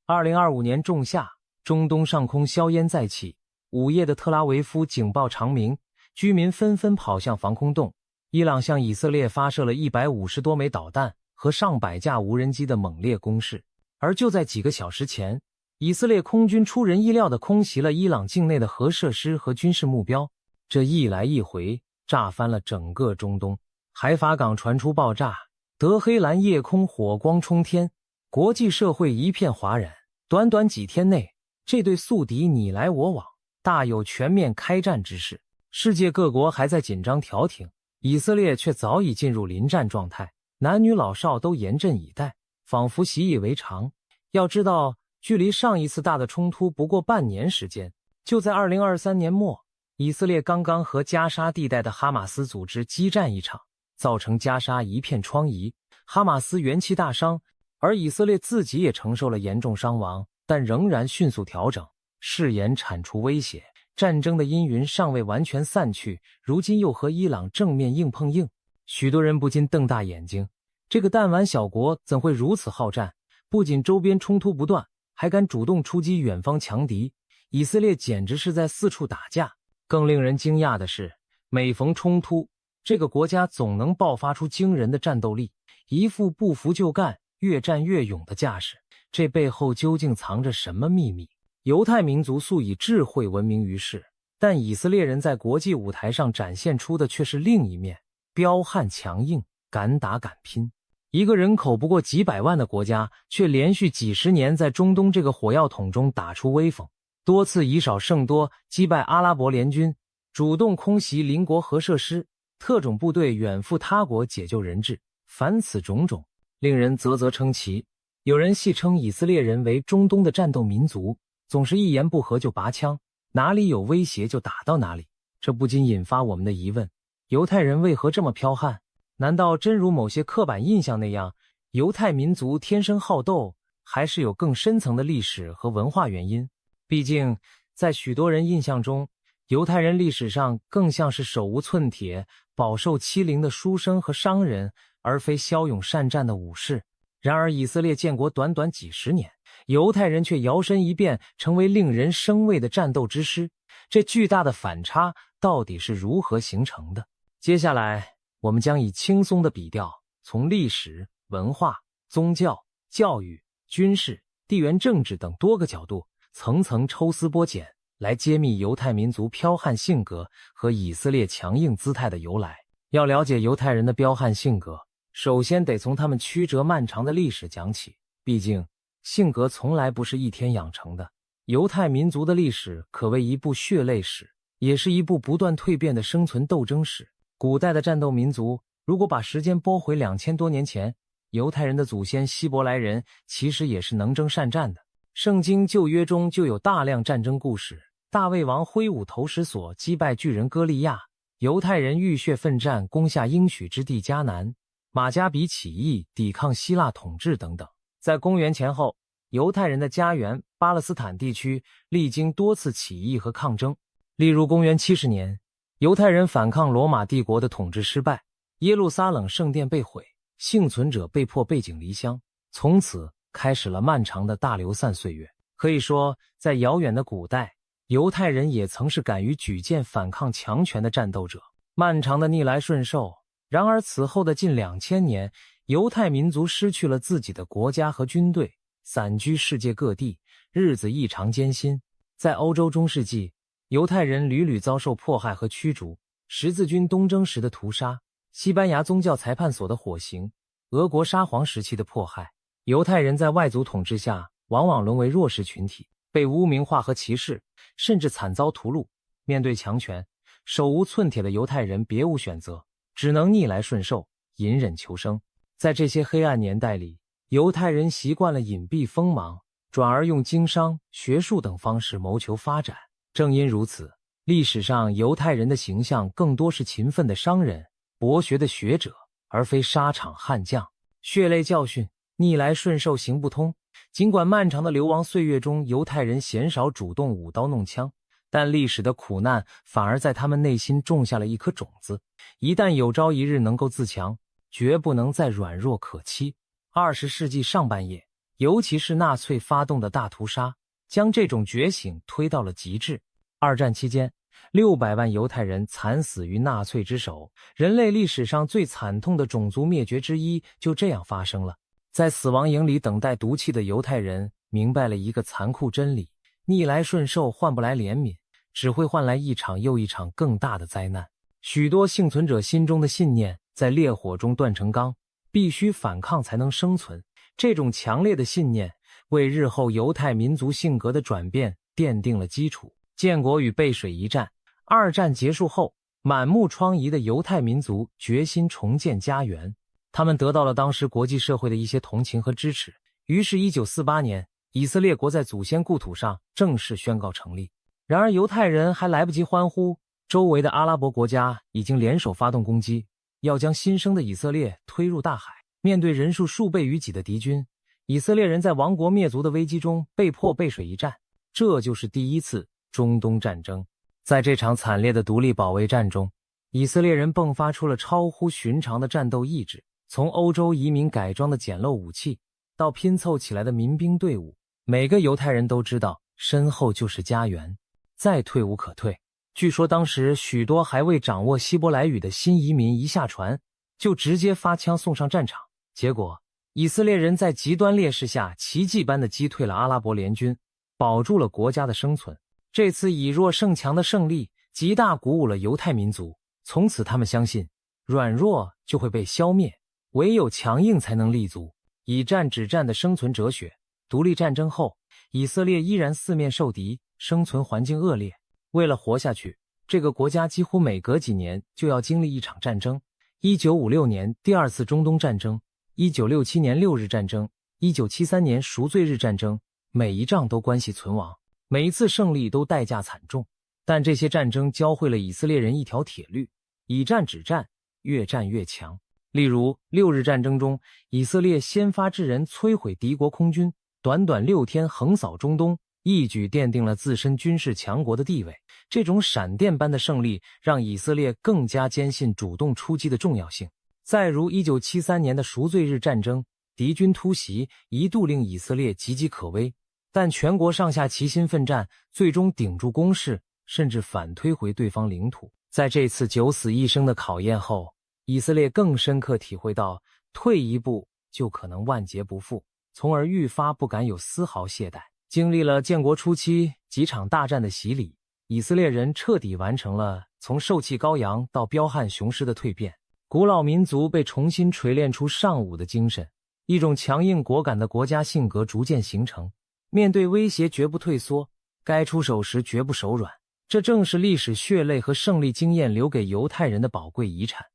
2025年仲夏，中东上空硝烟再起，午夜的特拉维夫警报长鸣，居民纷纷跑向防空洞。伊朗向以色列发射了150多枚导弹和上百架无人机的猛烈攻势。而就在几个小时前，以色列空军出人意料地空袭了伊朗境内的核设施和军事目标，这一来一回，炸翻了整个中东。海法港传出爆炸，德黑兰夜空火光冲天，国际社会一片哗然。短短几天内，这对宿敌你来我往，大有全面开战之势。世界各国还在紧张调停，以色列却早已进入临战状态，男女老少都严阵以待，仿佛习以为常。要知道，距离上一次大的冲突不过半年时间，就在2023年末，以色列刚刚和加沙地带的哈马斯组织激战一场，造成加沙一片疮痍，哈马斯元气大伤，而以色列自己也承受了严重伤亡，但仍然迅速调整，誓言铲除威胁。战争的阴云尚未完全散去，如今又和伊朗正面硬碰硬，许多人不禁瞪大眼睛，这个弹丸小国怎会如此好战？不仅周边冲突不断，还敢主动出击远方强敌，以色列简直是在四处打架。更令人惊讶的是，每逢冲突，这个国家总能爆发出惊人的战斗力，一副不服就干、越战越勇的架势。这背后究竟藏着什么秘密？犹太民族素以智慧闻名于世，但以色列人在国际舞台上展现出的却是另一面，彪悍强硬，敢打敢拼。一个人口不过几百万的国家，却连续几十年在中东这个火药桶中打出威风，多次以少胜多，击败阿拉伯联军，主动空袭邻国核设施，特种部队远赴他国解救人质。凡此种种，令人啧啧称奇。有人戏称以色列人为中东的战斗民族，总是一言不合就拔枪，哪里有威胁就打到哪里。这不禁引发我们的疑问：犹太人为何这么剽悍？难道真如某些刻板印象那样，犹太民族天生好斗，还是有更深层的历史和文化原因？毕竟，在许多人印象中，犹太人历史上更像是手无寸铁、饱受欺凌的书生和商人，而非骁勇善战的武士。然而，以色列建国短短几十年，犹太人却摇身一变，成为令人生畏的战斗之师。这巨大的反差到底是如何形成的？接下来，我们将以轻松的笔调，从历史、文化、宗教、教育、军事、地缘政治等多个角度，层层抽丝剥茧，来揭秘犹太民族剽悍性格和以色列强硬姿态的由来。要了解犹太人的剽悍性格，首先得从他们曲折漫长的历史讲起。毕竟，性格从来不是一天养成的。犹太民族的历史可谓一部血泪史，也是一部不断蜕变的生存斗争史。古代的战斗民族，如果把时间拨回2000多年前，犹太人的祖先希伯来人其实也是能征善战的。圣经旧约中就有大量战争故事，大卫王挥舞投石索击败巨人歌利亚，犹太人浴血奋战攻下应许之地迦南，马加比起义抵抗希腊统治等等。在公元前后，犹太人的家园巴勒斯坦地区历经多次起义和抗争。例如公元70年，犹太人反抗罗马帝国的统治失败，耶路撒冷圣殿被毁，幸存者被迫背井离乡，从此开始了漫长的大流散岁月。可以说，在遥远的古代，犹太人也曾是敢于举剑反抗强权的战斗者。漫长的逆来顺受，然而此后的近2000年，犹太民族失去了自己的国家和军队，散居世界各地，日子异常艰辛。在欧洲中世纪，犹太人屡屡遭受迫害和驱逐，十字军东征时的屠杀，西班牙宗教裁判所的火刑，俄国沙皇时期的迫害。犹太人在外族统治下往往沦为弱势群体，被污名化和歧视，甚至惨遭屠戮。面对强权，手无寸铁的犹太人别无选择，只能逆来顺受，隐忍求生。在这些黑暗年代里，犹太人习惯了隐蔽锋芒，转而用经商、学术等方式谋求发展。正因如此，历史上犹太人的形象更多是勤奋的商人、博学的学者，而非沙场悍将。血泪教训，逆来顺受行不通。尽管漫长的流亡岁月中，犹太人鲜少主动舞刀弄枪，但历史的苦难反而在他们内心种下了一颗种子。一旦有朝一日能够自强，绝不能再软弱可欺。20世纪上半叶，尤其是纳粹发动的大屠杀，将这种觉醒推到了极致。二战期间，600万犹太人惨死于纳粹之手，人类历史上最惨痛的种族灭绝之一就这样发生了。在死亡营里等待毒气的犹太人明白了一个残酷真理：逆来顺受换不来怜悯，只会换来一场又一场更大的灾难。许多幸存者心中的信念在烈火中锻成钢，必须反抗才能生存。这种强烈的信念为日后犹太民族性格的转变奠定了基础。建国与背水一战，二战结束后，满目疮痍的犹太民族决心重建家园。他们得到了当时国际社会的一些同情和支持，于是1948年，以色列国在祖先故土上正式宣告成立。然而犹太人还来不及欢呼，周围的阿拉伯国家已经联手发动攻击，要将新生的以色列推入大海。面对人数数倍于己的敌军，以色列人在亡国灭族的危机中被迫背水一战。这就是第一次中东战争。在这场惨烈的独立保卫战中，以色列人迸发出了超乎寻常的战斗意志，从欧洲移民改装的简陋武器到拼凑起来的民兵队伍，每个犹太人都知道身后就是家园，再退无可退。据说当时许多还未掌握希伯来语的新移民一下船就直接发枪送上战场，结果以色列人在极端劣势下奇迹般的击退了阿拉伯联军，保住了国家的生存。这次以弱胜强的胜利极大鼓舞了犹太民族，从此他们相信软弱就会被消灭，唯有强硬才能立足。以战止战的生存哲学，独立战争后，以色列依然四面受敌，生存环境恶劣。为了活下去，这个国家几乎每隔几年就要经历一场战争。1956年第二次中东战争，1967年六日战争，1973年赎罪日战争，每一仗都关系存亡，每一次胜利都代价惨重。但这些战争教会了以色列人一条铁律：以战止战，越战越强。例如六日战争中，以色列先发制人摧毁敌国空军，短短6天横扫中东，一举奠定了自身军事强国的地位。这种闪电般的胜利让以色列更加坚信主动出击的重要性。再如1973年的赎罪日战争，敌军突袭一度令以色列岌岌可危，但全国上下齐心奋战，最终顶住攻势，甚至反推回对方领土。在这次九死一生的考验后，以色列更深刻体会到退一步就可能万劫不复，从而愈发不敢有丝毫懈怠。经历了建国初期几场大战的洗礼，以色列人彻底完成了从受气羔羊到彪悍雄狮的蜕变。古老民族被重新锤炼出尚武的精神，一种强硬果敢的国家性格逐渐形成，面对威胁绝不退缩，该出手时绝不手软。这正是历史血泪和胜利经验留给犹太人的宝贵遗产。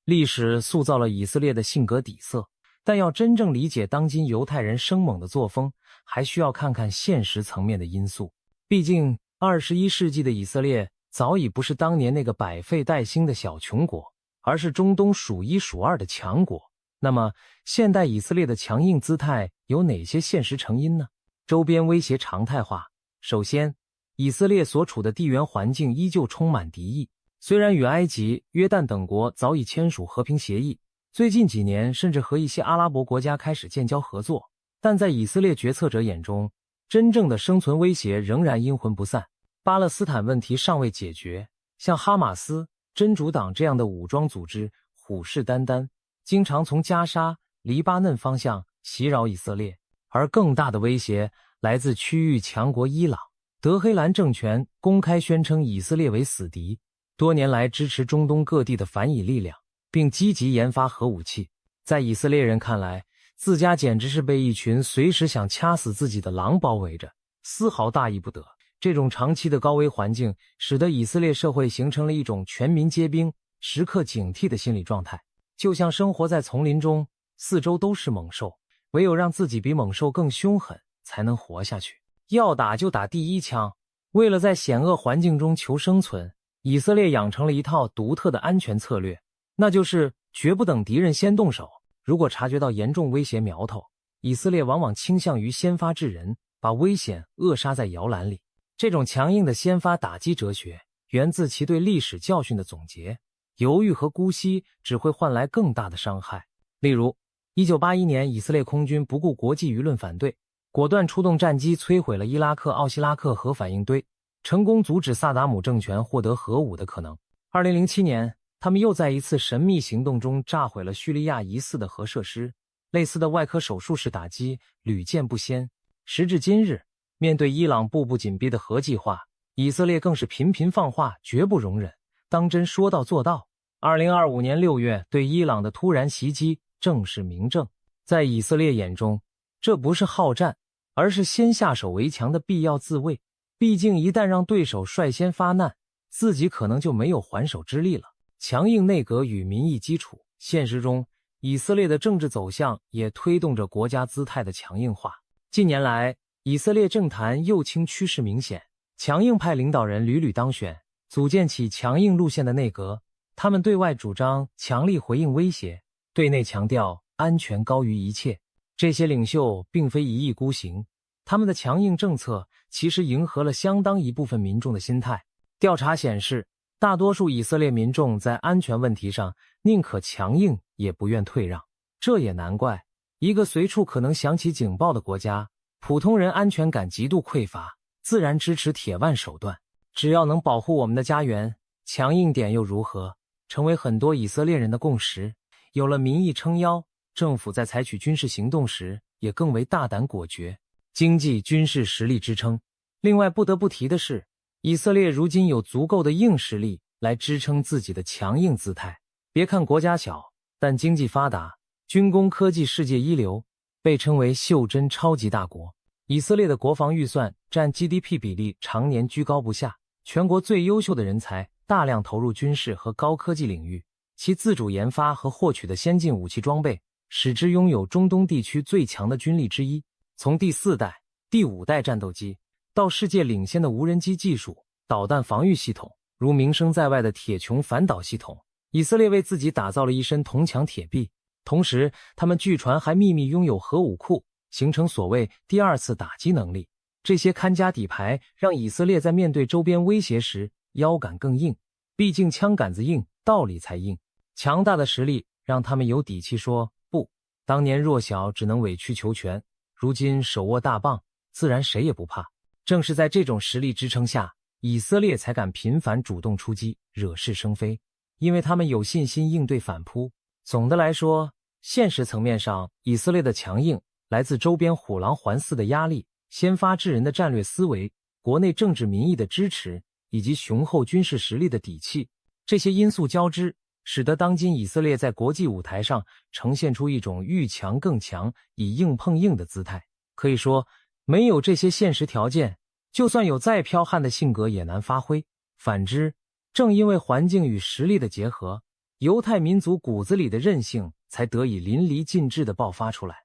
历史塑造了以色列的性格底色，但要真正理解当今犹太人生猛的作风，还需要看看现实层面的因素。毕竟21世纪的以色列早已不是当年那个百废待兴的小穷国，而是中东数一数二的强国。那么现代以色列的强硬姿态有哪些现实成因呢？周边威胁常态化。首先，以色列所处的地缘环境依旧充满敌意。虽然与埃及、约旦等国早已签署和平协议，最近几年甚至和一些阿拉伯国家开始建交合作，但在以色列决策者眼中，真正的生存威胁仍然阴魂不散。巴勒斯坦问题尚未解决，像哈马斯、真主党这样的武装组织虎视眈眈，经常从加沙、黎巴嫩方向袭扰以色列。而更大的威胁来自区域强国伊朗。德黑兰政权公开宣称以色列为死敌，多年来支持中东各地的反以力量，并积极研发核武器。在以色列人看来，自家简直是被一群随时想掐死自己的狼包围着，丝毫大意不得。这种长期的高危环境使得以色列社会形成了一种全民皆兵、时刻警惕的心理状态，就像生活在丛林中，四周都是猛兽，唯有让自己比猛兽更凶狠，才能活下去。要打就打第一枪。为了在险恶环境中求生存，以色列养成了一套独特的安全策略，那就是绝不等敌人先动手。如果察觉到严重威胁苗头，以色列往往倾向于先发制人，把危险扼杀在摇篮里。这种强硬的先发打击哲学源自其对历史教训的总结，犹豫和姑息只会换来更大的伤害。例如1981年，以色列空军不顾国际舆论反对，果断出动战机摧毁了伊拉克奥西拉克核反应堆，成功阻止萨达姆政权获得核武的可能。2007年，他们又在一次神秘行动中炸毁了叙利亚疑似的核设施，类似的外科手术式打击屡见不鲜。时至今日，面对伊朗步步紧逼的核计划，以色列更是频频放话，绝不容忍，当真说到做到。2025年6月对伊朗的突然袭击正是明证，在以色列眼中，这不是好战，而是先下手为强的必要自卫。毕竟一旦让对手率先发难，自己可能就没有还手之力了。强硬内阁与民意基础，现实中以色列的政治走向也推动着国家姿态的强硬化。近年来，以色列政坛右倾趋势明显，强硬派领导人屡屡当选，组建起强硬路线的内阁。他们对外主张强力回应威胁，对内强调安全高于一切。这些领袖并非一意孤行，他们的强硬政策其实迎合了相当一部分民众的心态。调查显示，大多数以色列民众在安全问题上宁可强硬也不愿退让。这也难怪，一个随处可能响起警报的国家，普通人安全感极度匮乏，自然支持铁腕手段。只要能保护我们的家园，强硬点又如何？成为很多以色列人的共识。有了民意撑腰，政府在采取军事行动时也更为大胆果决，经济军事实力支撑。另外不得不提的是，以色列如今有足够的硬实力来支撑自己的强硬姿态。别看国家小，但经济发达，军工科技世界一流，被称为袖珍超级大国。以色列的国防预算占 GDP 比例常年居高不下，全国最优秀的人才大量投入军事和高科技领域，其自主研发和获取的先进武器装备使之拥有中东地区最强的军力之一。从第4代、第5代战斗机到世界领先的无人机技术、导弹防御系统，如名声在外的铁穹反导系统，以色列为自己打造了一身铜墙铁壁。同时，他们据传还秘密拥有核武库，形成所谓第2次打击能力。这些看家底牌让以色列在面对周边威胁时腰杆更硬，毕竟枪杆子硬，道理才硬。强大的实力让他们有底气说不。当年弱小只能委曲求全，如今手握大棒，自然谁也不怕。正是在这种实力支撑下，以色列才敢频繁主动出击，惹是生非，因为他们有信心应对反扑。总的来说，现实层面上，以色列的强硬来自周边虎狼环伺的压力、先发制人的战略思维、国内政治民意的支持，以及雄厚军事实力的底气。这些因素交织，使得当今以色列在国际舞台上呈现出一种遇强更强、以硬碰硬的姿态。可以说，没有这些现实条件，就算有再剽悍的性格也难发挥。反之，正因为环境与实力的结合，犹太民族骨子里的韧性才得以淋漓尽致地爆发出来。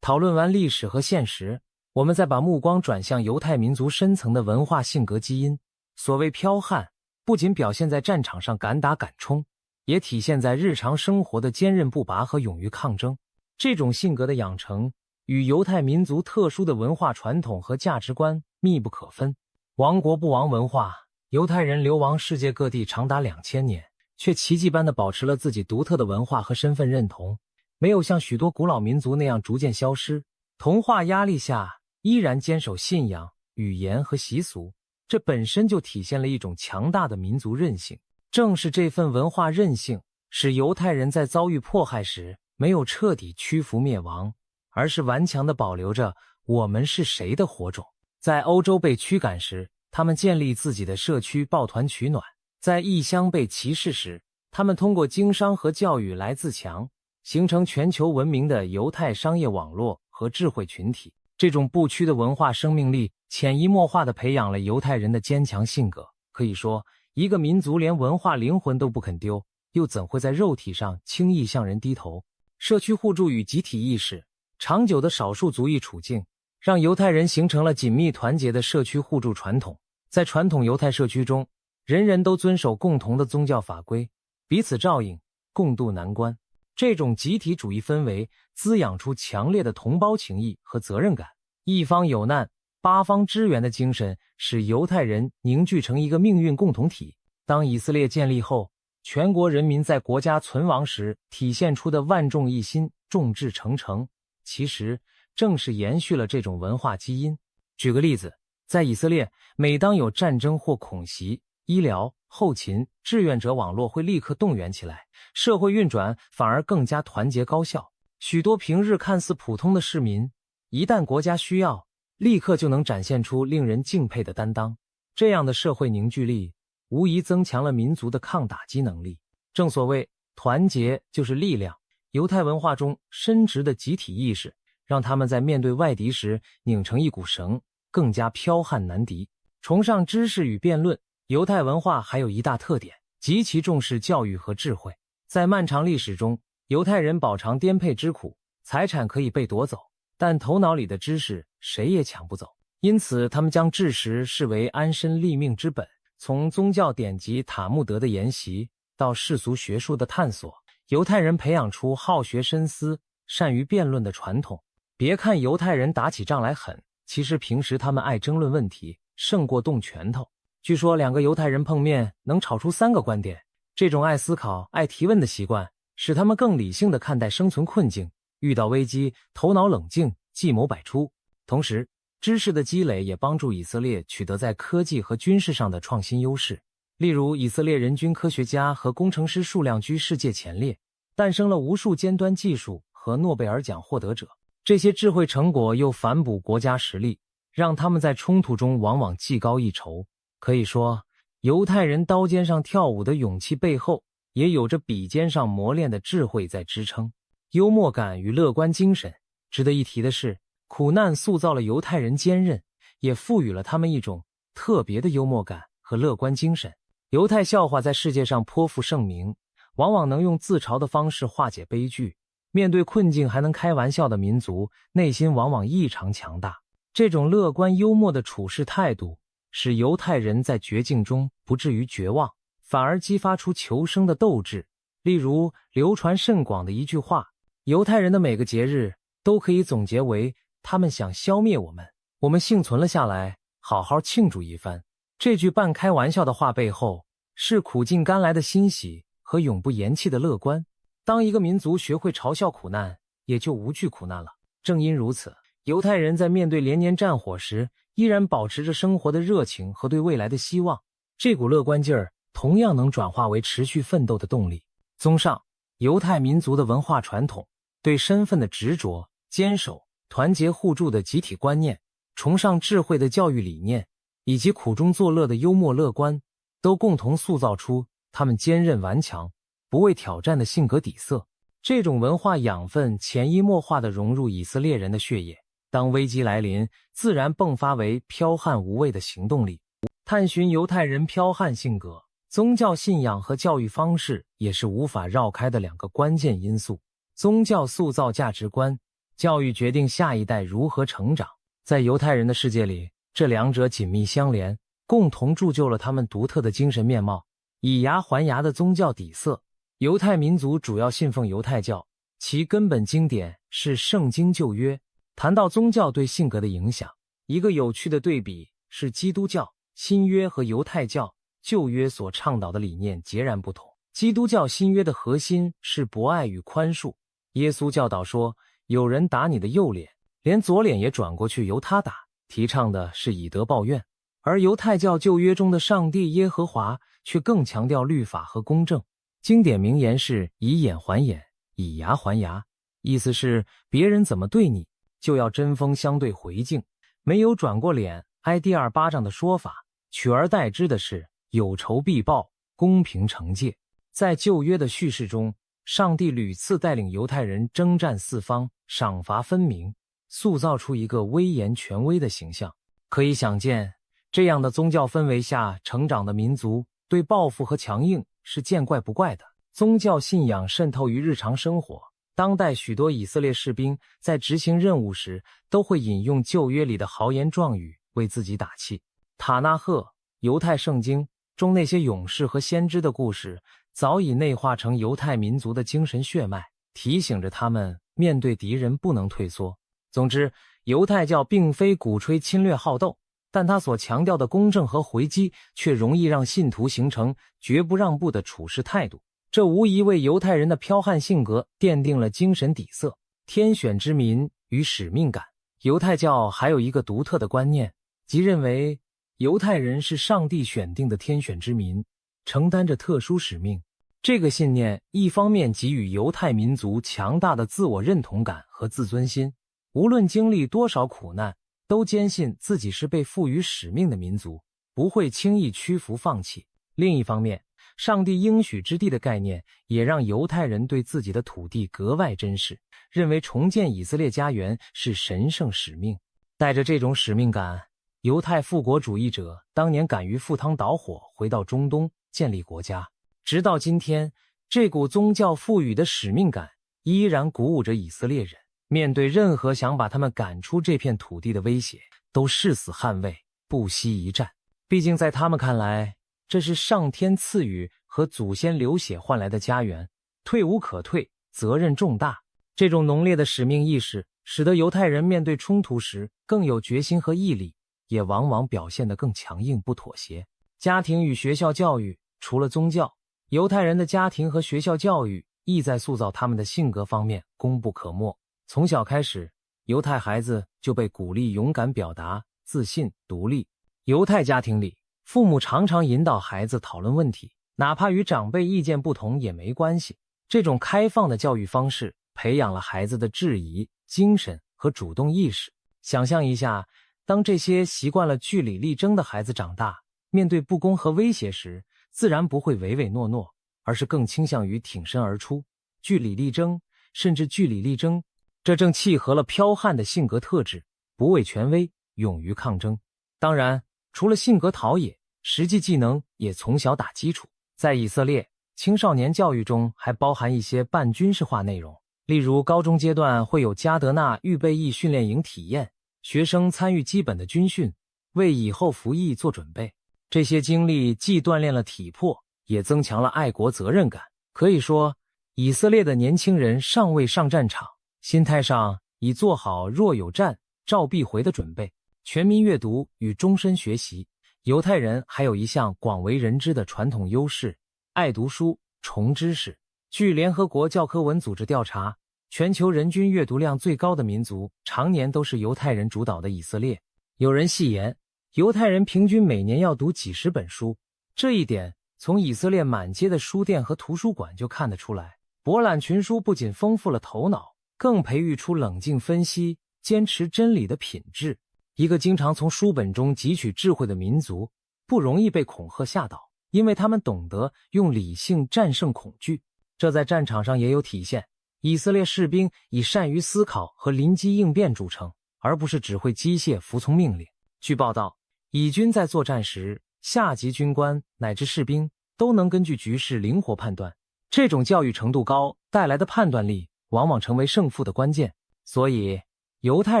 讨论完历史和现实，我们再把目光转向犹太民族深层的文化性格基因。所谓剽悍，不仅表现在战场上敢打敢冲，也体现在日常生活的坚韧不拔和勇于抗争。这种性格的养成与犹太民族特殊的文化传统和价值观密不可分。亡国不亡文化，犹太人流亡世界各地长达2000年，却奇迹般地保持了自己独特的文化和身份认同，没有像许多古老民族那样逐渐消失。同化压力下依然坚守信仰、语言和习俗，这本身就体现了一种强大的民族韧性。正是这份文化韧性，使犹太人在遭遇迫害时没有彻底屈服灭亡，而是顽强地保留着我们是谁的火种。在欧洲被驱赶时，他们建立自己的社区抱团取暖；在异乡被歧视时，他们通过经商和教育来自强，形成全球闻名的犹太商业网络和智慧群体。这种不屈的文化生命力潜移默化地培养了犹太人的坚强性格。可以说，一个民族连文化灵魂都不肯丢，又怎会在肉体上轻易向人低头？社区互助与集体意识，长久的少数族裔处境，让犹太人形成了紧密团结的社区互助传统。在传统犹太社区中，人人都遵守共同的宗教法规，彼此照应，共度难关。这种集体主义氛围滋养出强烈的同胞情谊和责任感，一方有难，八方支援的精神使犹太人凝聚成一个命运共同体。当以色列建立后，全国人民在国家存亡时体现出的万众一心、众志成城，其实正是延续了这种文化基因。举个例子，在以色列，每当有战争或恐袭，医疗、后勤、志愿者网络会立刻动员起来，社会运转反而更加团结高效。许多平日看似普通的市民，一旦国家需要，立刻就能展现出令人敬佩的担当。这样的社会凝聚力无疑增强了民族的抗打击能力。正所谓团结就是力量，犹太文化中深植的集体意识让他们在面对外敌时拧成一股绳，更加剽悍难敌。崇尚知识与辩论，犹太文化还有一大特点，极其重视教育和智慧。在漫长历史中，犹太人饱尝颠沛之苦，财产可以被夺走，但头脑里的知识谁也抢不走。因此他们将知识视为安身立命之本，从宗教典籍塔木德的研习到世俗学术的探索，犹太人培养出好学深思、善于辩论的传统。别看犹太人打起仗来狠，其实平时他们爱争论问题，胜过动拳头。据说2个犹太人碰面能吵出3个观点。这种爱思考、爱提问的习惯，使他们更理性地看待生存困境，遇到危机头脑冷静，计谋百出。同时，知识的积累也帮助以色列取得在科技和军事上的创新优势。例如，以色列人均科学家和工程师数量居世界前列，诞生了无数尖端技术和诺贝尔奖获得者。这些智慧成果又反哺国家实力，让他们在冲突中往往技高一筹。可以说，犹太人刀尖上跳舞的勇气背后，也有着笔尖上磨练的智慧在支撑。幽默感与乐观精神。值得一提的是，苦难塑造了犹太人坚韧，也赋予了他们一种特别的幽默感和乐观精神。犹太笑话在世界上颇负盛名，往往能用自嘲的方式化解悲剧。面对困境还能开玩笑的民族，内心往往异常强大。这种乐观幽默的处事态度，使犹太人在绝境中不至于绝望，反而激发出求生的斗志。例如，流传甚广的一句话，犹太人的每个节日都可以总结为他们想消灭我们，我们幸存了下来，好好庆祝一番。这句半开玩笑的话背后，是苦尽甘来的欣喜和永不言弃的乐观。当一个民族学会嘲笑苦难，也就无惧苦难了。正因如此，犹太人在面对连年战火时，依然保持着生活的热情和对未来的希望。这股乐观劲儿同样能转化为持续奋斗的动力。综上，犹太民族的文化传统、对身份的执着、坚守、团结互助的集体观念、崇尚智慧的教育理念，以及苦中作乐的幽默乐观，都共同塑造出他们坚韧顽强、不畏挑战的性格底色。这种文化养分潜移默化地融入以色列人的血液，当危机来临，自然迸发为剽悍无畏的行动力。探寻犹太人剽悍性格，宗教信仰和教育方式也是无法绕开的2个关键因素。宗教塑造价值观，教育决定下一代如何成长。在犹太人的世界里，这2者紧密相连，共同铸就了他们独特的精神面貌。以牙还牙的宗教底色。犹太民族主要信奉犹太教，其根本经典是圣经旧约。谈到宗教对性格的影响，一个有趣的对比是基督教新约和犹太教旧约所倡导的理念截然不同。基督教新约的核心是博爱与宽恕。耶稣教导说，有人打你的右脸，连左脸也转过去由他打，提倡的是以德报怨。而犹太教旧约中的上帝耶和华却更强调律法和公正。经典名言是以眼还眼，以牙还牙，意思是别人怎么对你，就要针锋相对回敬，没有转过脸挨第2巴掌的说法，取而代之的是有仇必报，公平惩戒。在旧约的叙事中，上帝屡次带领犹太人征战四方，赏罚分明，塑造出一个威严权威的形象。可以想见，这样的宗教氛围下成长的民族，对报复和强硬是见怪不怪的。宗教信仰渗透于日常生活，当代许多以色列士兵在执行任务时，都会引用旧约里的豪言壮语为自己打气。塔纳赫，犹太圣经中那些勇士和先知的故事，早已内化成犹太民族的精神血脉，提醒着他们面对敌人不能退缩。总之，犹太教并非鼓吹侵略好斗，但他所强调的公正和回击却容易让信徒形成绝不让步的处事态度，这无疑为犹太人的剽悍性格奠定了精神底色。天选之民与使命感。犹太教还有一个独特的观念，即认为犹太人是上帝选定的天选之民，承担着特殊使命。这个信念一方面给予犹太民族强大的自我认同感和自尊心，无论经历多少苦难，都坚信自己是被赋予使命的民族，不会轻易屈服放弃。另一方面，上帝应许之地的概念也让犹太人对自己的土地格外珍视，认为重建以色列家园是神圣使命。带着这种使命感，犹太复国主义者当年敢于赴汤蹈火回到中东建立国家。直到今天，这股宗教赋予的使命感依然鼓舞着以色列人，面对任何想把他们赶出这片土地的威胁，都誓死捍卫，不惜一战。毕竟在他们看来，这是上天赐予和祖先流血换来的家园，退无可退，责任重大。这种浓烈的使命意识使得犹太人面对冲突时更有决心和毅力，也往往表现得更强硬不妥协。家庭与学校教育。除了宗教，犹太人的家庭和学校教育亦在塑造他们的性格方面功不可没。从小开始，犹太孩子就被鼓励勇敢表达、自信、独立。犹太家庭里，父母常常引导孩子讨论问题，哪怕与长辈意见不同也没关系。这种开放的教育方式培养了孩子的质疑精神和主动意识。想象一下，当这些习惯了据理力争的孩子长大，面对不公和威胁时，自然不会唯唯诺诺，而是更倾向于挺身而出，据理力争，甚至据理力争。这正契合了剽悍的性格特质，不畏权威，勇于抗争。当然，除了性格陶冶，实际技能也从小打基础。在以色列，青少年教育中还包含一些半军事化内容，例如高中阶段会有加德纳预备役训练营体验，学生参与基本的军训，为以后服役做准备。这些经历既锻炼了体魄，也增强了爱国责任感。可以说，以色列的年轻人尚未上战场，心态上已做好若有战召必回的准备。全民阅读与终身学习。犹太人还有一项广为人知的传统优势，爱读书、重知识。据联合国教科文组织调查，全球人均阅读量最高的民族常年都是犹太人主导的以色列。有人戏言，犹太人平均每年要读几十本书，这一点从以色列满街的书店和图书馆就看得出来。博览群书不仅丰富了头脑，更培育出冷静分析、坚持真理的品质。一个经常从书本中汲取智慧的民族，不容易被恐吓吓倒，因为他们懂得用理性战胜恐惧。这在战场上也有体现。以色列士兵以善于思考和临机应变著称，而不是只会机械服从命令。据报道，以军在作战时，下级军官乃至士兵都能根据局势灵活判断。这种教育程度高带来的判断力，往往成为胜负的关键。所以，犹太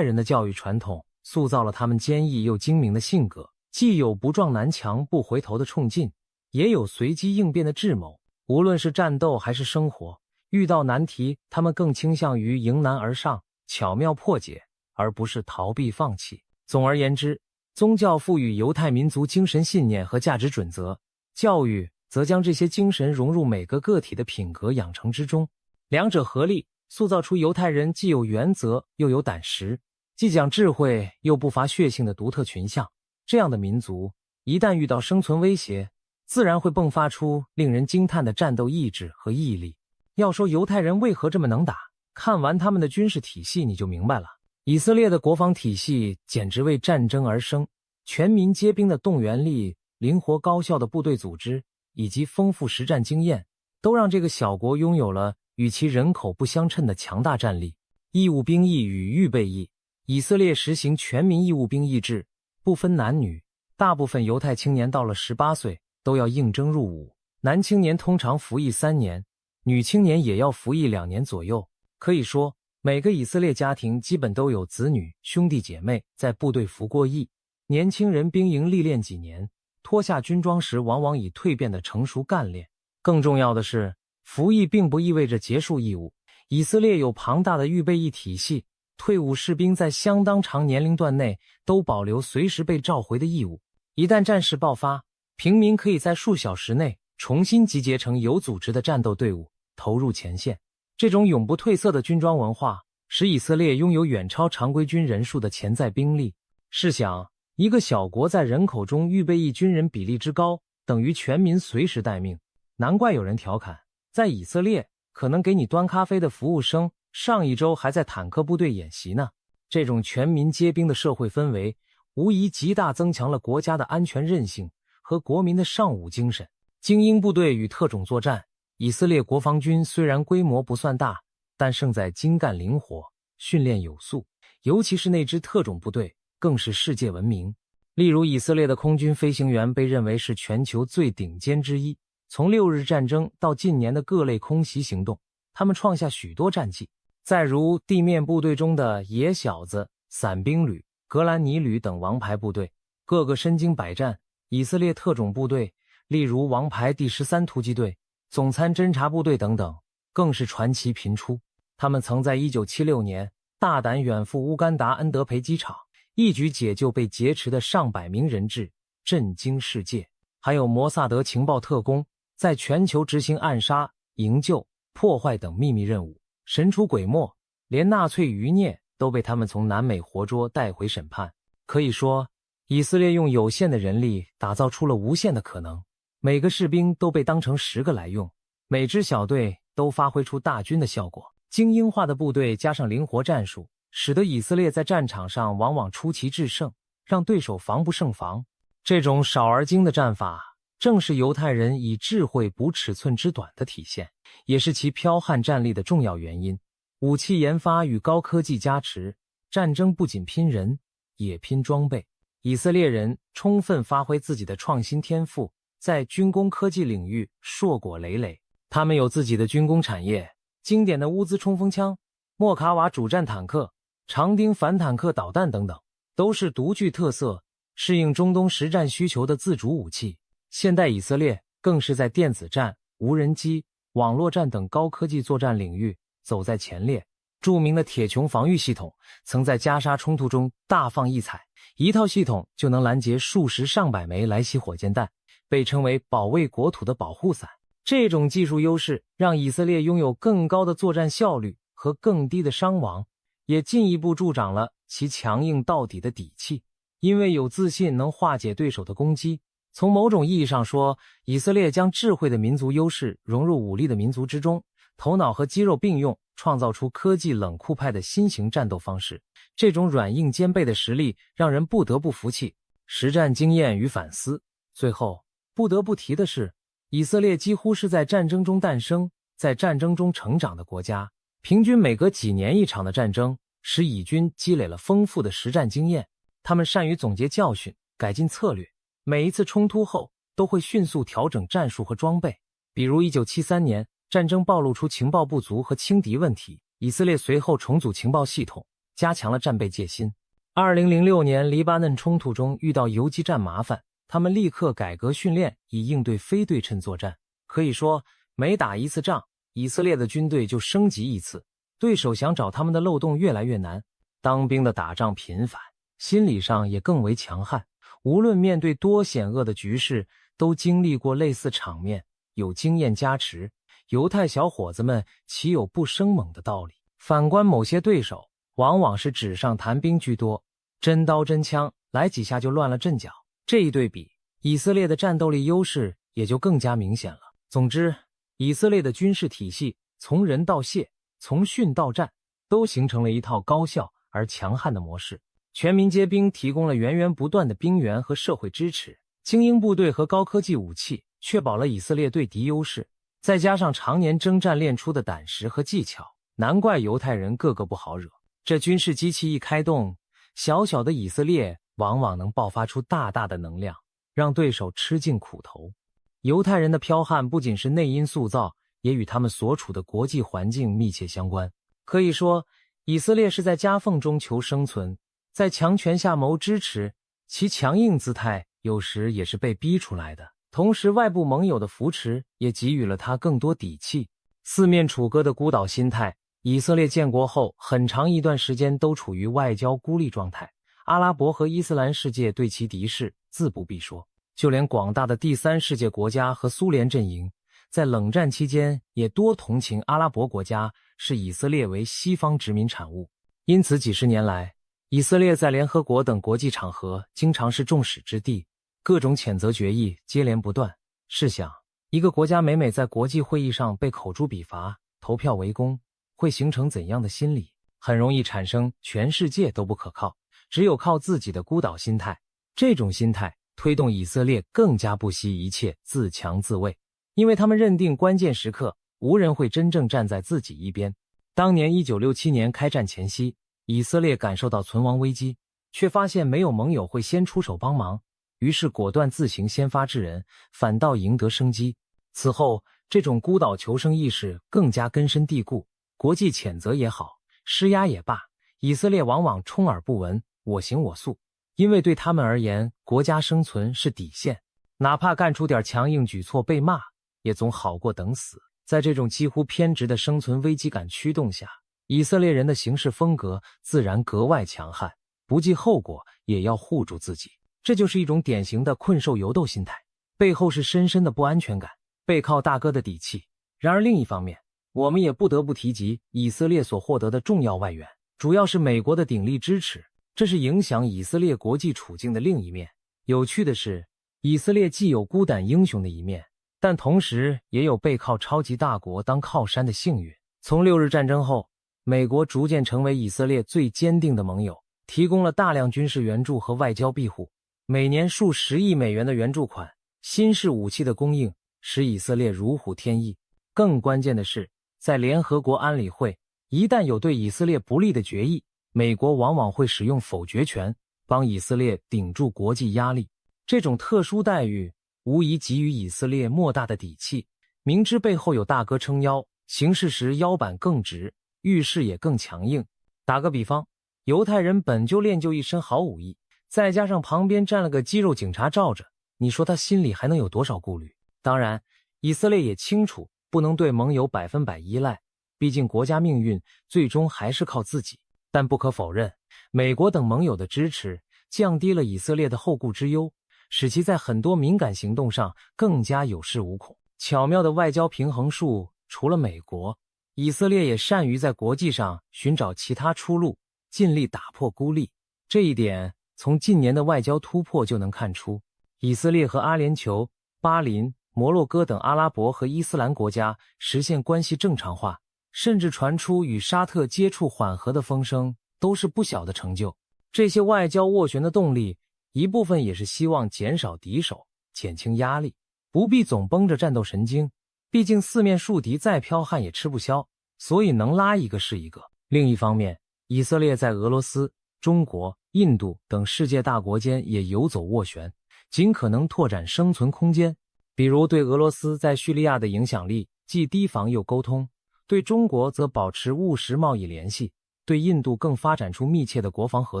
人的教育传统塑造了他们坚毅又精明的性格，既有不撞南墙不回头的冲劲，也有随机应变的智谋。无论是战斗还是生活，遇到难题，他们更倾向于迎难而上，巧妙破解，而不是逃避放弃。总而言之，宗教赋予犹太民族精神信念和价值准则，教育则将这些精神融入每个个体的品格养成之中，两者合力塑造出犹太人既有原则又有胆识，既讲智慧又不乏血性的独特群像。这样的民族一旦遇到生存威胁，自然会迸发出令人惊叹的战斗意志和毅力。要说犹太人为何这么能打，看完他们的军事体系你就明白了。以色列的国防体系简直为战争而生，全民皆兵的动员力、灵活高效的部队组织以及丰富实战经验，都让这个小国拥有了与其人口不相称的强大战力。义务兵役与预备役。以色列实行全民义务兵役制，不分男女，大部分犹太青年到了18岁都要应征入伍，男青年通常服役3年，女青年也要服役2年左右。可以说，每个以色列家庭基本都有子女、兄弟姐妹在部队服过役。年轻人兵营历练几年，脱下军装时往往已蜕变的成熟干练。更重要的是，服役并不意味着结束义务。以色列有庞大的预备役体系，退伍士兵在相当长年龄段内都保留随时被召回的义务。一旦战事爆发，平民可以在数小时内重新集结成有组织的战斗队伍，投入前线。这种永不褪色的军装文化，使以色列拥有远超常规军人数的潜在兵力。试想，一个小国在人口中预备役军人比例之高，等于全民随时待命。难怪有人调侃，在以色列，可能给你端咖啡的服务生，上一周还在坦克部队演习呢。这种全民皆兵的社会氛围，无疑极大增强了国家的安全韧性和国民的尚武精神。精英部队与特种作战，以色列国防军虽然规模不算大，但胜在精干灵活，训练有素，尤其是那支特种部队更是世界闻名。例如，以色列的空军飞行员被认为是全球最顶尖之一。从6日战争到近年的各类空袭行动，他们创下许多战绩。再如地面部队中的野小子、伞兵旅、格兰尼旅等王牌部队，个个身经百战。以色列特种部队，例如王牌第13突击队、总参侦察部队等等，更是传奇频出。他们曾在1976年大胆远赴乌干达恩德培机场，一举解救被劫持的上百名人质，震惊世界。还有摩萨德情报特工，在全球执行暗杀、营救、破坏等秘密任务，神出鬼没，连纳粹余孽都被他们从南美活捉带回审判。可以说，以色列用有限的人力打造出了无限的可能，每个士兵都被当成10个来用，每支小队都发挥出大军的效果。精英化的部队加上灵活战术，使得以色列在战场上往往出奇制胜，让对手防不胜防。这种少而精的战法，正是犹太人以智慧补尺寸之短的体现，也是其剽悍战力的重要原因。武器研发与高科技加持，战争不仅拼人，也拼装备。以色列人充分发挥自己的创新天赋，在军工科技领域硕果累累。他们有自己的军工产业，经典的乌兹冲锋枪、莫卡瓦主战坦克、长钉反坦克导弹等等，都是独具特色，适应中东实战需求的自主武器。现代以色列更是在电子战、无人机、网络战等高科技作战领域走在前列。著名的铁穹防御系统曾在加沙冲突中大放异彩，一套系统就能拦截数十上百枚来袭火箭弹，被称为保卫国土的保护伞。这种技术优势让以色列拥有更高的作战效率和更低的伤亡，也进一步助长了其强硬到底的底气。因为有自信能化解对手的攻击，从某种意义上说，以色列将智慧的民族优势融入武力的民族之中，头脑和肌肉并用，创造出科技冷酷派的新型战斗方式。这种软硬兼备的实力让人不得不服气。实战经验与反思。最后不得不提的是，以色列几乎是在战争中诞生，在战争中成长的国家。平均每隔几年一场的战争，使以军积累了丰富的实战经验。他们善于总结教训，改进策略，每一次冲突后都会迅速调整战术和装备。比如1973年战争暴露出情报不足和轻敌问题，以色列随后重组情报系统，加强了战备戒心。2006年黎巴嫩冲突中遇到游击战麻烦，他们立刻改革训练，以应对非对称作战。可以说，每打一次仗，以色列的军队就升级一次，对手想找他们的漏洞越来越难。当兵的打仗频繁，心理上也更为强悍，无论面对多险恶的局势，都经历过类似场面，有经验加持，犹太小伙子们岂有不生猛的道理？反观某些对手，往往是纸上谈兵居多，真刀真枪，来几下就乱了阵脚。这一对比，以色列的战斗力优势也就更加明显了。总之，以色列的军事体系从人到械，从训到战，都形成了一套高效而强悍的模式。全民皆兵提供了源源不断的兵源和社会支持，精英部队和高科技武器确保了以色列对敌优势，再加上常年征战练出的胆识和技巧，难怪犹太人个个不好惹。这军事机器一开动，小小的以色列往往能爆发出大大的能量，让对手吃尽苦头。犹太人的剽悍不仅是内因塑造，也与他们所处的国际环境密切相关。可以说，以色列是在夹缝中求生存，在强权下谋支持，其强硬姿态有时也是被逼出来的。同时，外部盟友的扶持也给予了他更多底气。四面楚歌的孤岛心态以色列建国后很长一段时间都处于外交孤立状态，阿拉伯和伊斯兰世界对其敌视，自不必说。就连广大的第三世界国家和苏联阵营，在冷战期间也多同情阿拉伯国家视以色列为西方殖民产物。因此几十年来，以色列在联合国等国际场合经常是众矢之的，各种谴责决议接连不断。试想，一个国家每每在国际会议上被口诛笔伐、投票围攻，会形成怎样的心理？很容易产生全世界都不可靠，只有靠自己的孤岛心态。这种心态推动以色列更加不惜一切自强自卫，因为他们认定关键时刻无人会真正站在自己一边。当年1967年开战前夕，以色列感受到存亡危机，却发现没有盟友会先出手帮忙，于是果断自行先发制人，反倒赢得生机。此后，这种孤岛求生意识更加根深蒂固，国际谴责也好，施压也罢，以色列往往充耳不闻，我行我素。因为对他们而言，国家生存是底线，哪怕干出点强硬举措被骂，也总好过等死。在这种几乎偏执的生存危机感驱动下，以色列人的行事风格自然格外强悍，不计后果也要护住自己。这就是一种典型的困兽犹斗心态，背后是深深的不安全感，背靠大哥的底气。然而另一方面，我们也不得不提及以色列所获得的重要外援，主要是美国的鼎力支持，这是影响以色列国际处境的另一面。有趣的是，以色列既有孤胆英雄的一面，但同时也有背靠超级大国当靠山的幸运。从六日战争后，美国逐渐成为以色列最坚定的盟友，提供了大量军事援助和外交庇护，每年数十亿美元的援助款，新式武器的供应使以色列如虎添翼。更关键的是，在联合国安理会，一旦有对以色列不利的决议，美国往往会使用否决权，帮以色列顶住国际压力。这种特殊待遇无疑给予以色列莫大的底气，明知背后有大哥撑腰，行事时腰板更直，遇事也更强硬。打个比方，犹太人本就练就一身好武艺，再加上旁边站了个肌肉警察罩着，你说他心里还能有多少顾虑？当然，以色列也清楚不能对盟友100%依赖，毕竟国家命运最终还是靠自己。但不可否认，美国等盟友的支持降低了以色列的后顾之忧，使其在很多敏感行动上更加有恃无恐。巧妙的外交平衡术，除了美国，以色列也善于在国际上寻找其他出路，尽力打破孤立。这一点从近年的外交突破就能看出。以色列和阿联酋、巴林、摩洛哥等阿拉伯和伊斯兰国家实现关系正常化，甚至传出与沙特接触缓和的风声，都是不小的成就。这些外交斡旋的动力，一部分也是希望减少敌手，减轻压力，不必总绷着战斗神经。毕竟四面树敌再剽悍也吃不消，所以能拉一个是一个。另一方面，以色列在俄罗斯、中国、印度等世界大国间也游走斡旋，尽可能拓展生存空间。比如对俄罗斯在叙利亚的影响力，既提防又沟通；对中国则保持务实贸易联系；对印度更发展出密切的国防合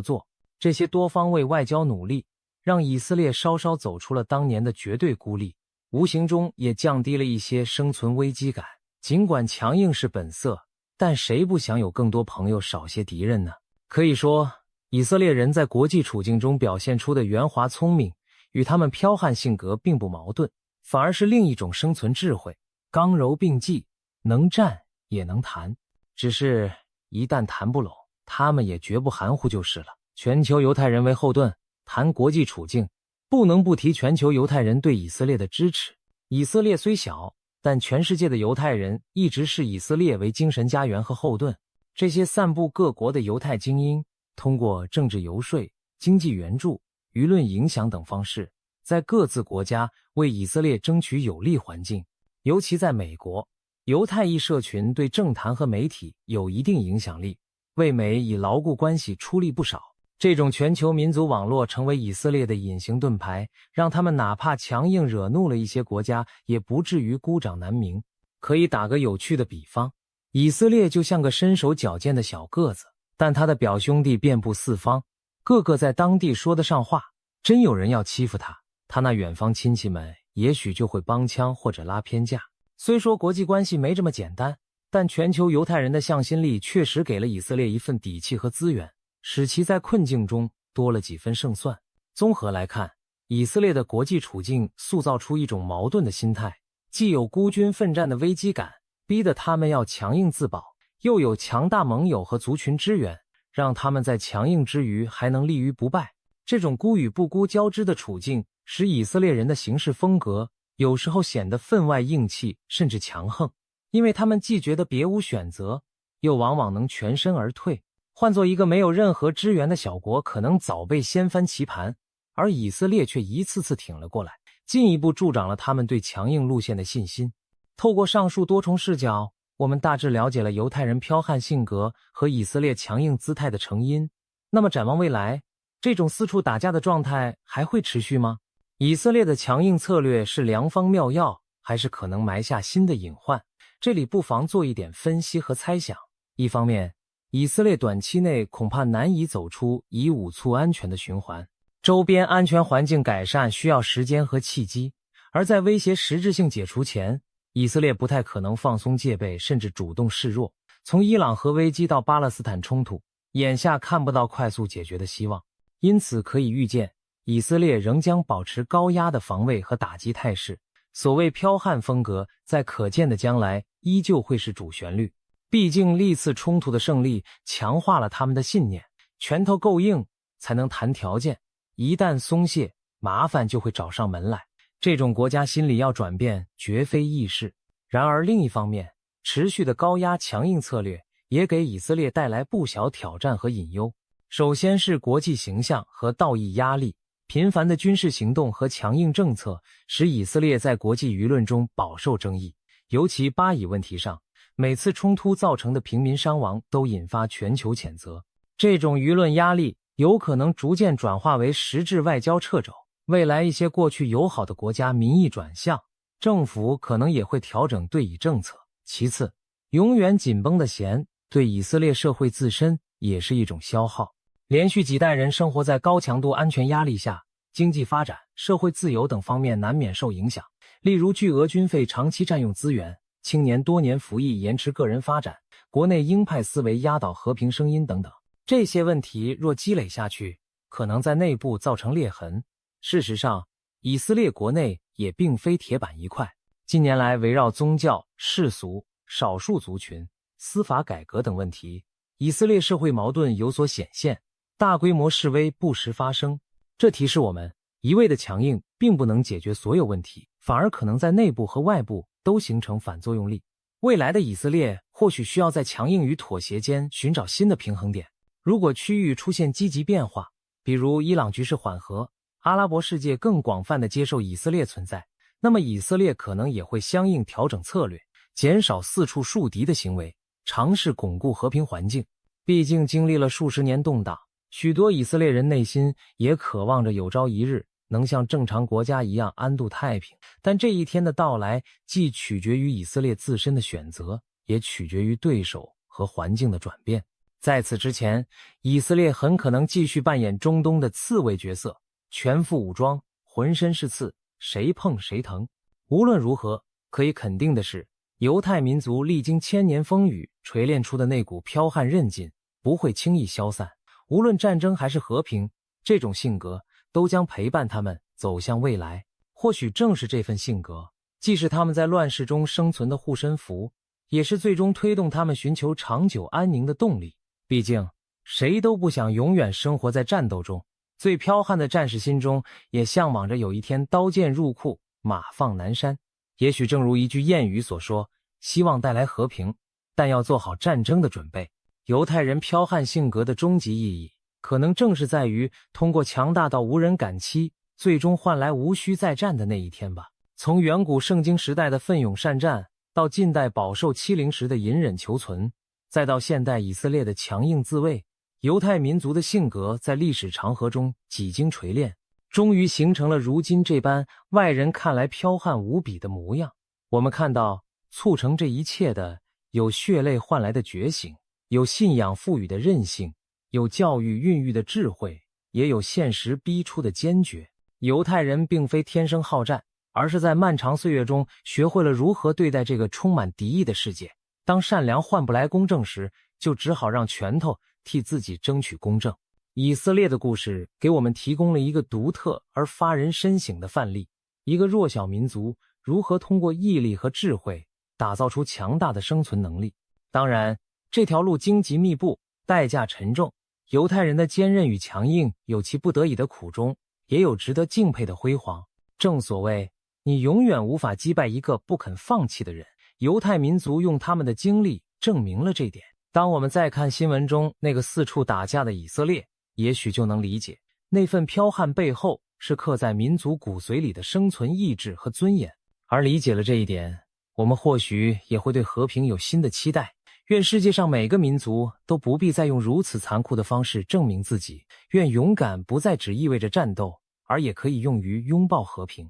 作。这些多方位外交努力，让以色列稍稍走出了当年的绝对孤立，无形中也降低了一些生存危机感。尽管强硬是本色，但谁不想有更多朋友少些敌人呢？可以说，以色列人在国际处境中表现出的圆滑聪明，与他们剽悍性格并不矛盾，反而是另一种生存智慧，刚柔并济，能战也能谈。只是一旦谈不拢，他们也绝不含糊就是了。全球犹太人为后盾，谈国际处境，不能不提全球犹太人对以色列的支持。以色列虽小，但全世界的犹太人一直视以色列为精神家园和后盾。这些散布各国的犹太精英，通过政治游说、经济援助、舆论影响等方式，在各自国家为以色列争取有利环境。尤其在美国，犹太裔社群对政坛和媒体有一定影响力，为美以牢固关系出力不少。这种全球民族网络成为以色列的隐形盾牌，让他们哪怕强硬惹怒了一些国家，也不至于孤掌难鸣。可以打个有趣的比方，以色列就像个身手矫健的小个子，但他的表兄弟遍布四方，个个在当地说得上话。真有人要欺负他，他那远方亲戚们也许就会帮腔或者拉偏架。虽说国际关系没这么简单，但全球犹太人的向心力确实给了以色列一份底气和资源，使其在困境中多了几分胜算。综合来看，以色列的国际处境塑造出一种矛盾的心态，既有孤军奋战的危机感，逼得他们要强硬自保，又有强大盟友和族群支援，让他们在强硬之余还能立于不败。这种孤与不孤交织的处境，使以色列人的行事风格有时候显得分外硬气，甚至强横，因为他们既觉得别无选择，又往往能全身而退。换作一个没有任何支援的小国，可能早被掀翻棋盘，而以色列却一次次挺了过来，进一步助长了他们对强硬路线的信心。透过上述多重视角，我们大致了解了犹太人剽悍性格和以色列强硬姿态的成因。那么展望未来，这种四处打架的状态还会持续吗？以色列的强硬策略是良方妙药，还是可能埋下新的隐患？这里不妨做一点分析和猜想。一方面，以色列短期内恐怕难以走出以武促安全的循环，周边安全环境改善需要时间和契机，而在威胁实质性解除前，以色列不太可能放松戒备，甚至主动示弱。从伊朗核危机到巴勒斯坦冲突，眼下看不到快速解决的希望，因此可以预见，以色列仍将保持高压的防卫和打击态势。所谓剽悍风格，在可见的将来依旧会是主旋律。毕竟历次冲突的胜利强化了他们的信念，拳头够硬才能谈条件，一旦松懈，麻烦就会找上门来。这种国家心理要转变绝非易事。然而另一方面，持续的高压强硬策略也给以色列带来不小挑战和隐忧。首先是国际形象和道义压力，频繁的军事行动和强硬政策使以色列在国际舆论中饱受争议，尤其巴以问题上，每次冲突造成的平民伤亡都引发全球谴责。这种舆论压力有可能逐渐转化为实质外交掣肘，未来一些过去友好的国家民意转向，政府可能也会调整对以政策。其次，永远紧绷的弦对以色列社会自身也是一种消耗。连续几代人生活在高强度安全压力下，经济发展、社会自由等方面难免受影响。例如巨额军费长期占用资源，青年多年服役延迟个人发展，国内鹰派思维压倒和平声音等等。这些问题若积累下去，可能在内部造成裂痕。事实上，以色列国内也并非铁板一块。近年来围绕宗教、世俗、少数族群、司法改革等问题，以色列社会矛盾有所显现，大规模示威不时发生。这提示我们，一味的强硬并不能解决所有问题，反而可能在内部和外部都形成反作用力。未来的以色列或许需要在强硬与妥协间寻找新的平衡点。如果区域出现积极变化，比如伊朗局势缓和，阿拉伯世界更广泛地接受以色列存在，那么以色列可能也会相应调整策略，减少四处树敌的行为，尝试巩固和平环境。毕竟经历了数十年动荡，许多以色列人内心也渴望着有朝一日能像正常国家一样安度太平，但这一天的到来既取决于以色列自身的选择，也取决于对手和环境的转变。在此之前，以色列很可能继续扮演中东的刺猬角色，全副武装，浑身是刺，谁碰谁疼。无论如何，可以肯定的是，犹太民族历经千年风雨锤炼出的那股剽悍韧劲不会轻易消散。无论战争还是和平，这种性格都将陪伴他们走向未来。或许正是这份性格，既是他们在乱世中生存的护身符，也是最终推动他们寻求长久安宁的动力。毕竟，谁都不想永远生活在战斗中，最剽悍的战士心中也向往着有一天刀剑入库，马放南山。也许正如一句谚语所说，希望带来和平，但要做好战争的准备。犹太人剽悍性格的终极意义，可能正是在于通过强大到无人敢欺，最终换来无需再战的那一天吧。从远古圣经时代的奋勇善战，到近代饱受欺凌时的隐忍求存，再到现代以色列的强硬自卫，犹太民族的性格在历史长河中几经锤炼，终于形成了如今这般外人看来剽悍无比的模样。我们看到，促成这一切的有血泪换来的觉醒，有信仰赋予的韧性，有教育孕育的智慧，也有现实逼出的坚决。犹太人并非天生好战，而是在漫长岁月中学会了如何对待这个充满敌意的世界。当善良换不来公正时，就只好让拳头替自己争取公正。以色列的故事给我们提供了一个独特而发人深省的范例，一个弱小民族如何通过毅力和智慧打造出强大的生存能力。当然，这条路荆棘密布，代价沉重，犹太人的坚韧与强硬有其不得已的苦衷，也有值得敬佩的辉煌。正所谓，你永远无法击败一个不肯放弃的人。犹太民族用他们的经历证明了这点。当我们再看新闻中那个四处打架的以色列，也许就能理解，那份剽悍背后是刻在民族骨髓里的生存意志和尊严。而理解了这一点，我们或许也会对和平有新的期待。愿世界上每个民族都不必再用如此残酷的方式证明自己，愿勇敢不再只意味着战斗，而也可以用于拥抱和平。